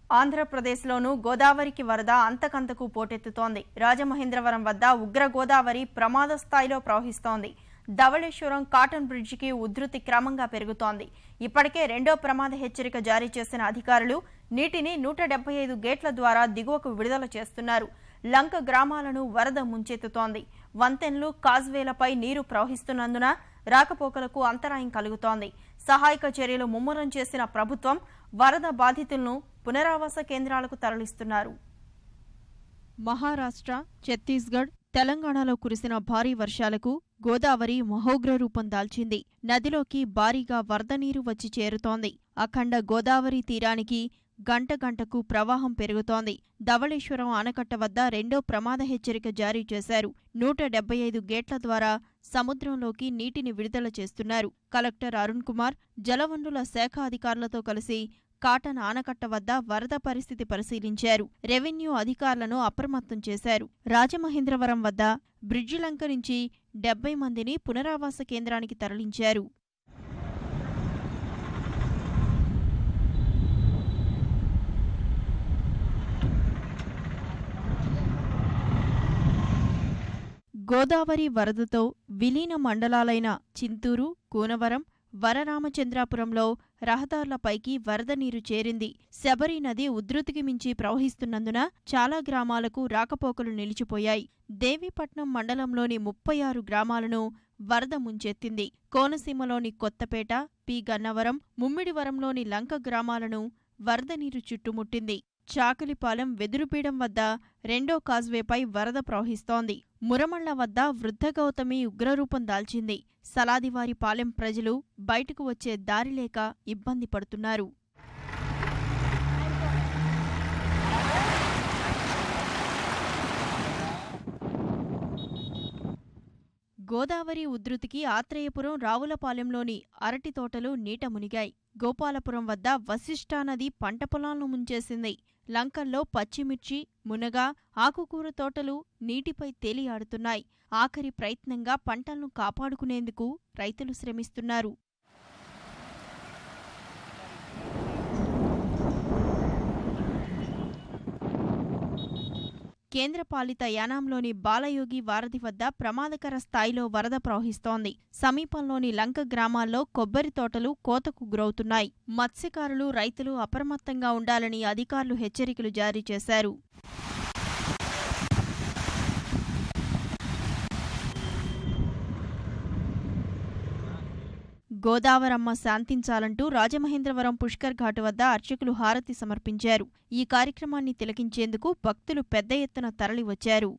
ఆంధ్రప్రదేశ్లోనూ గోదావరికి వరద అంతకంతకు పోటెత్తుతోంది. రాజమహేంద్రవరం వద్ద ఉగ్ర గోదావరి ప్రమాద స్థాయిలో ప్రవహిస్తోంది. ధవళేశ్వరం కాటన్ బ్రిడ్జికి ఉధృతి క్రమంగా పెరుగుతోంది. ఇప్పటికే రెండో ప్రమాద హెచ్చరిక జారీ చేసిన అధికారులు నీటిని 175 గేట్ల ద్వారా దిగువకు విడుదల చేస్తున్నారు. లంక గ్రామాలను వరద ముంచెత్తుతోంది. వంతెనలు, కాజ్వేలపై నీరు ప్రవహిస్తున్నందున రాకపోకలకు అంతరాయం కలుగుతోంది. సహాయక చర్యలు ముమ్మరం చేసిన ప్రభుత్వం వరద బాధితులను పునరావాస కేంద్రాలకు తరలిస్తున్నారు. మహారాష్ట్ర, ఛత్తీస్గఢ్, తెలంగాణలో కురిసిన భారీ వర్షాలకు గోదావరి మహోగ్ర రూపం దాల్చింది. నదిలోకి భారీగా వరద నీరు వచ్చి చేరుతోంది. అఖండ గోదావరి తీరానికి గంట గంటకు ప్రవాహం పెరుగుతోంది. ధవళేశ్వరం ఆనకట్ట వద్ద రెండో ప్రమాద హెచ్చరిక జారీ చేశారు. 175 గేట్ల ద్వారా సముద్రంలోకి నీటిని విడుదల చేస్తున్నారు. కలెక్టర్ అరుణ్ కుమార్ జలవనరుల శాఖ అధికారులతో కలిసి కాటన్ ఆనకట్ట వద్ద వరద పరిస్థితి పరిశీలించారు. రెవెన్యూ అధికారులను అప్రమత్తం చేశారు. రాజమహేంద్రవరం వద్ద బ్రిడ్జి లంక నుంచి 70 మందిని పునరావాస కేంద్రానికి తరలించారు. గోదావరి వరదతో విలీన మండలాలైన చింతూరు, కూనవరం, వరరామచంద్రాపురంలో రహదారులపైకి వరద నీరు చేరింది. శబరి నది ఉధృతికి మించి ప్రవహిస్తున్నందున చాలా గ్రామాలకు రాకపోకలు నిలిచిపోయాయి. దేవీపట్నం మండలంలోని 36 గ్రామాలను వరద ముంచెత్తింది. కోనసీమలోని కొత్తపేట, పి. గన్నవరం, ముమ్మిడివరంలోని లంక గ్రామాలను వరద నీరు చుట్టుముట్టింది. చాకలిపాలెం వెదురుపీడం వద్ద రెండో కాజ్వేపై వరద ప్రవహిస్తోంది. మురమళ్ల వద్ద వృద్ధ గౌతమి ఉగ్రరూపం దాల్చింది. సలాదివారి పాలెం ప్రజలు బయటకు వచ్చే దారిలేక ఇబ్బంది పడుతున్నారు. గోదావరి ఉధృతికి ఆత్రేయపురం, రావులపాలెంలోని అరటి తోటలు నీట మునిగాయి. గోపాలపురం వద్ద వశిష్ఠానది పంట పొలాలను ముంచేసింది. లంకల్లో పచ్చిమిర్చి, మునగ, ఆకుకూర తోటలు నీటిపై తేలియాడుతున్నాయి. ఆఖరి ప్రయత్నంగా పంటలను కాపాడుకునేందుకు రైతులు శ్రమిస్తున్నారు. కేంద్రపాలిత యానాంలోని బాలయోగి వారధి వద్ద ప్రమాదకర స్థాయిలో వరద ప్రవహిస్తోంది. సమీపంలోని లంక గ్రామాల్లో కొబ్బరి తోటలు కోతకు గురవుతున్నాయి. మత్స్యకారులు, రైతులు అప్రమత్తంగా ఉండాలని అధికారులు హెచ్చరికలు జారీ చేశారు. గోదావరమ్మ శాంతించాలంటూ రాజమహేంద్రవరం పుష్కర్ ఘాటు వద్ద అర్చకులు హారతి సమర్పించారు. ఈ కార్యక్రమాన్ని తిలకించేందుకు భక్తులు పెద్ద ఎత్తున తరలివచ్చారు.